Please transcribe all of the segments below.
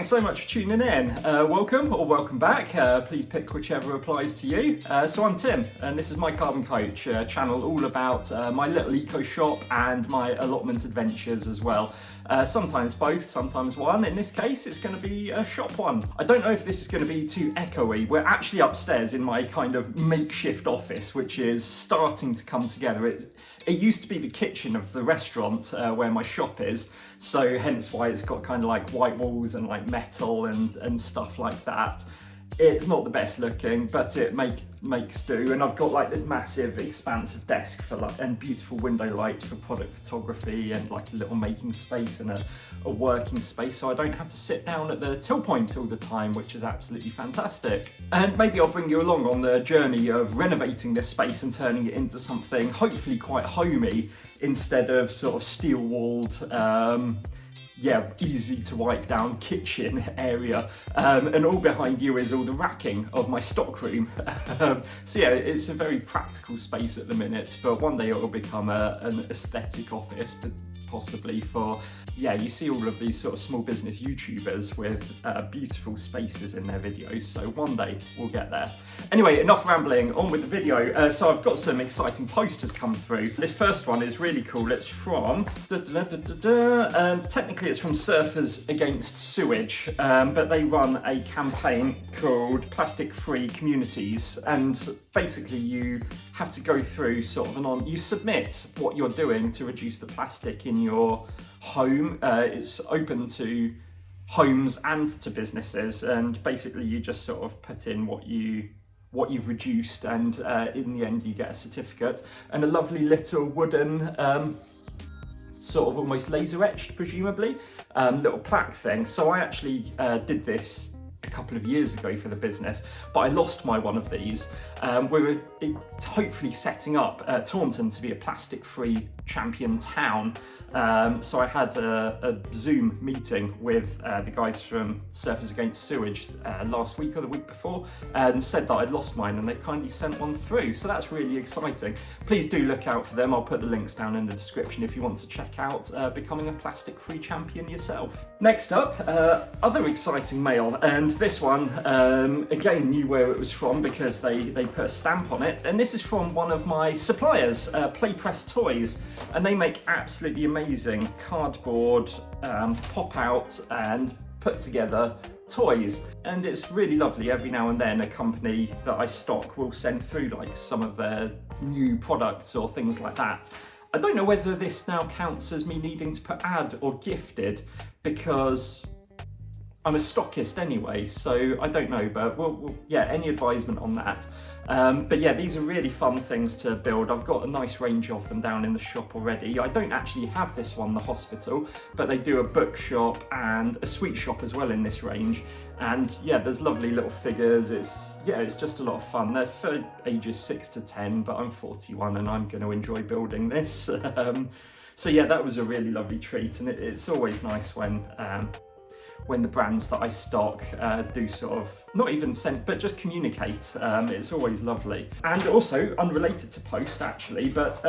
thanks so much for tuning in. Welcome or welcome back. Please pick whichever applies to you. So I'm Tim, and this is my Carbon Coach channel, all about my little eco shop and my allotment adventures as well. Sometimes both, sometimes one. In this case, it's going to be a shop one. I don't know if this is going to be too echoey. We're actually upstairs in my kind of makeshift office, which is starting to come together. It used to be the kitchen of the restaurant where my shop is, so hence why it's got kind of like white walls and like metal and stuff like that. It's not the best looking, but it makes do. And I've got like this massive expansive desk for and beautiful window lights for product photography, and like a little making space and a working space, so I don't have to sit down at the till point all the time, which is absolutely fantastic. And maybe I'll bring you along on the journey of renovating this space and turning it into something hopefully quite homey instead of sort of steel walled, easy to wipe down kitchen area, and all behind you is all the racking of my stockroom. So yeah, it's a very practical space at the minute, but one day it will become an aesthetic office, but possibly for, you see all of these sort of small business YouTubers with beautiful spaces in their videos, so one day we'll get there. Anyway, enough rambling, on with the video. So I've got some exciting posters come through. This first one is really cool. It's from, technically it's from Surfers Against Sewage, but they run a campaign called Plastic Free Communities, and basically you have to go through sort of you submit what you're doing to reduce the plastic in your home. It's open to homes and to businesses, and basically you just sort of put in what you've reduced, and in the end you get a certificate and a lovely little wooden sort of almost laser etched, presumably, little plaque thing. So I actually did this a couple of years ago for the business, but I lost one of these. We were hopefully setting up Taunton to be a plastic-free champion town. So I had a Zoom meeting with the guys from Surfers Against Sewage last week or the week before, and said that I'd lost mine, and they've kindly sent one through. So that's really exciting. Please do look out for them. I'll put the links down in the description if you want to check out becoming a plastic-free champion yourself. Next up, other exciting mail, and this one, again, knew where it was from because they put a stamp on it, and this is from one of my suppliers, Playpress Toys, and they make absolutely amazing cardboard, pop out and put together toys, and it's really lovely. Every now and then a company that I stock will send through like some of their new products or things like that. I don't know whether this now counts as me needing to put ad or gifted, because I'm a stockist anyway, so I don't know, but any advisement on that. But yeah, these are really fun things to build. I've got a nice range of them down in the shop already. I don't actually have this one, the hospital, but they do a bookshop and a sweet shop as well in this range. And yeah, there's lovely little figures. It's just a lot of fun. They're for ages 6 to 10, but I'm 41 and I'm going to enjoy building this. So yeah, that was a really lovely treat, and it's always nice when the brands that I stock do sort of, not even send, but just communicate. It's always lovely. And also, unrelated to post actually, but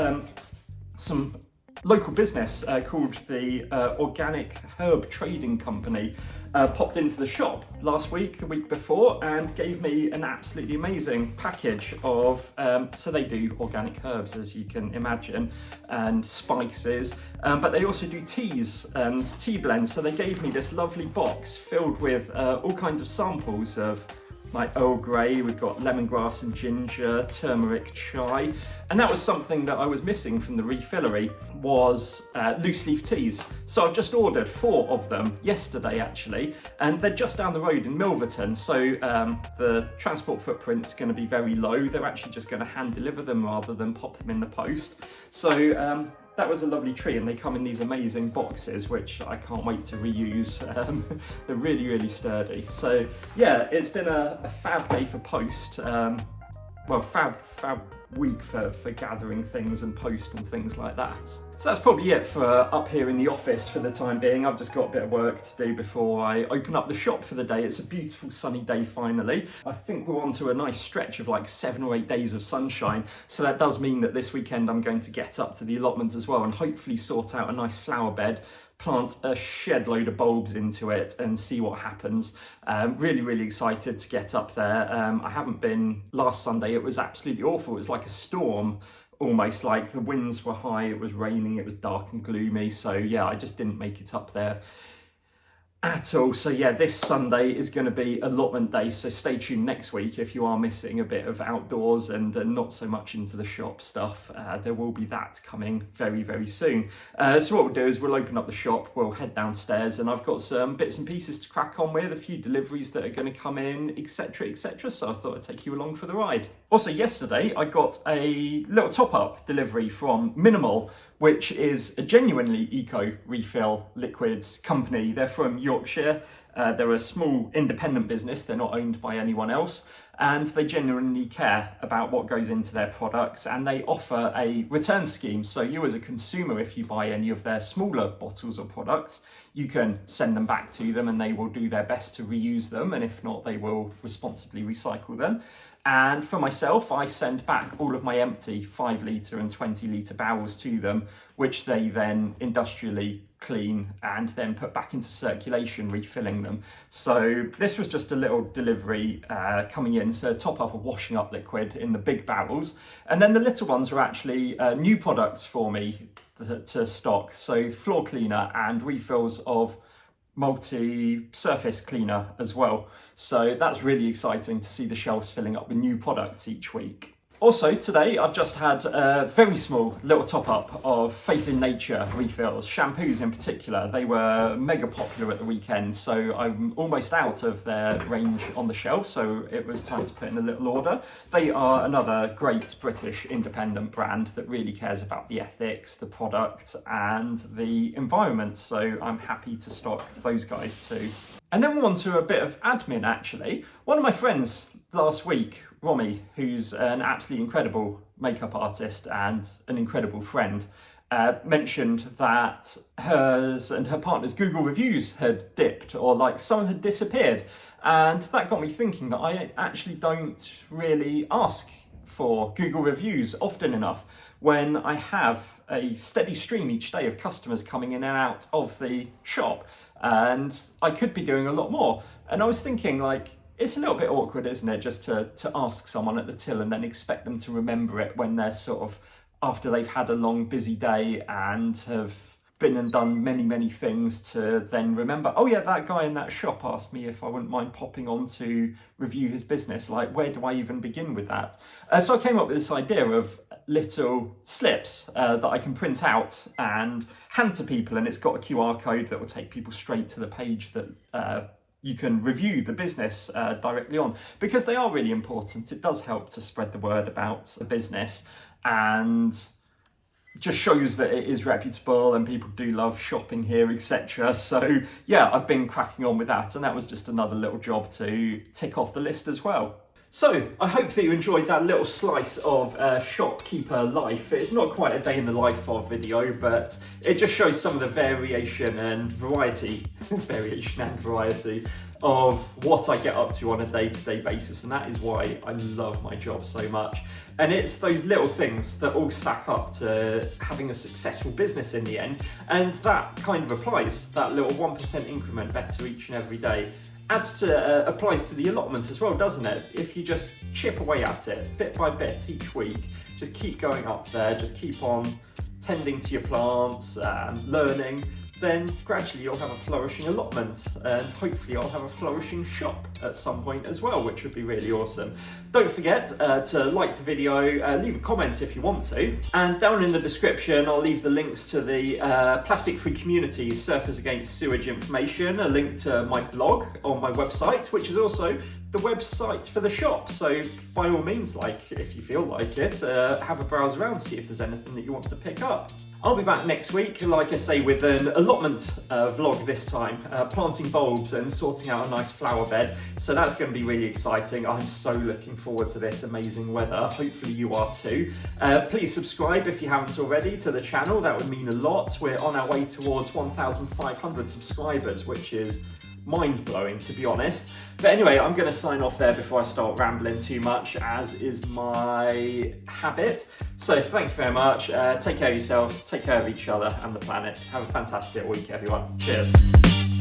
some local business called the Organic Herb Trading Company popped into the shop last week, the week before, and gave me an absolutely amazing package of, so they do organic herbs, as you can imagine, and spices, but they also do teas and tea blends. So they gave me this lovely box filled with all kinds of samples of like Earl Grey, we've got lemongrass and ginger, turmeric, chai, and that was something that I was missing from the refillery, was loose leaf teas. So I've just ordered 4 of them yesterday actually, and they're just down the road in Milverton, so the transport footprint's going to be very low. They're actually just going to hand deliver them rather than pop them in the post. So that was a lovely treat, and they come in these amazing boxes, which I can't wait to reuse. They're really, really sturdy. So yeah, it's been a fab day for post. Fab week for gathering things and post and things like that. So that's probably it for up here in the office for the time being. I've just got a bit of work to do before I open up the shop for the day. It's a beautiful sunny day finally. I think we're on to a nice stretch of like 7 or 8 days of sunshine. So that does mean that this weekend I'm going to get up to the allotment as well and hopefully sort out a nice flower bed plant a shed load of bulbs into it and see what happens. Really, really excited to get up there. I haven't been last Sunday. It was absolutely awful. It was like a storm, almost like the winds were high, it was raining, it was dark and gloomy. So yeah, I just didn't make it up there at all. So yeah, this Sunday is going to be allotment day, so stay tuned next week if you are missing a bit of outdoors and not so much into the shop stuff. There will be that coming very, very soon. So what we'll do is we'll open up the shop, we'll head downstairs, and I've got some bits and pieces to crack on with, a few deliveries that are going to come in, etc, etc, so I thought I'd take you along for the ride. Also yesterday I got a little top-up delivery from Minimal, which is a genuinely eco refill liquids company. They're from Yorkshire. They're a small independent business. They're not owned by anyone else, and they genuinely care about what goes into their products, and they offer a return scheme. So you as a consumer, if you buy any of their smaller bottles or products, you can send them back to them and they will do their best to reuse them, and if not, they will responsibly recycle them. And for myself, I send back all of my empty 5 litre and 20 litre barrels to them, which they then industrially clean and then put back into circulation, refilling them. So this was just a little delivery coming in to top up a washing up liquid in the big barrels. And then the little ones were actually new products for me to stock. So floor cleaner and refills of multi-surface cleaner as well. So that's really exciting to see the shelves filling up with new products each week. Also today I've just had a very small little top up of Faith in Nature refills, shampoos in particular. They were mega popular at the weekend, so I'm almost out of their range on the shelf, so it was time to put in a little order. They are another great British independent brand that really cares about the ethics, the product and the environment, so I'm happy to stock those guys too. And then we're on to a bit of admin actually. One of my friends last week, Romy, who's an absolutely incredible makeup artist and an incredible friend, mentioned that hers and her partner's Google reviews had dipped, or like some had disappeared. And that got me thinking that I actually don't really ask for Google reviews often enough when I have a steady stream each day of customers coming in and out of the shop, and I could be doing a lot more. And I was thinking, like, it's a little bit awkward, isn't it, just to ask someone at the till and then expect them to remember it when they're sort of, after they've had a long busy day and have been and done many, many things, to then remember, oh yeah, that guy in that shop asked me if I wouldn't mind popping on to review his business. Like, where do I even begin with that? So I came up with this idea of little slips that I can print out and hand to people, and it's got a QR code that will take people straight to the page that you can review the business directly on, because they are really important. It does help to spread the word about the business and just shows that it is reputable and people do love shopping here, etc. So yeah, I've been cracking on with that, and that was just another little job to tick off the list as well. So I hope that you enjoyed that little slice of shopkeeper life. It's not quite a day in the life of video, but it just shows some of the variation and variety of what I get up to on a day-to-day basis, and that is why I love my job so much. And it's those little things that all stack up to having a successful business in the end, and that kind of applies, that little 1% increment better each and every day. Applies to the allotment as well, doesn't it? If you just chip away at it bit by bit each week, just keep going up there, just keep on tending to your plants, learning, then gradually you'll have a flourishing allotment, and hopefully I'll have a flourishing shop at some point as well, which would be really awesome. Don't forget to like the video, leave a comment if you want to, and down in the description I'll leave the links to the Plastic Free Communities Surfers Against Sewage information, a link to my blog on my website, which is also the website for the shop. So by all means, like, if you feel like it, have a browse around, see if there's anything that you want to pick up. I'll be back next week, like I say, with an allotment vlog this time, planting bulbs and sorting out a nice flower bed. So that's going to be really exciting. I'm so looking forward to this amazing weather. Hopefully you are too. Please subscribe if you haven't already to the channel. That would mean a lot. We're on our way towards 1,500 subscribers, which is mind-blowing, to be honest. But anyway, I'm going to sign off there before I start rambling too much, as is my habit. So thank you very much. Take care of yourselves, take care of each other and the planet. Have a fantastic week, everyone. Cheers.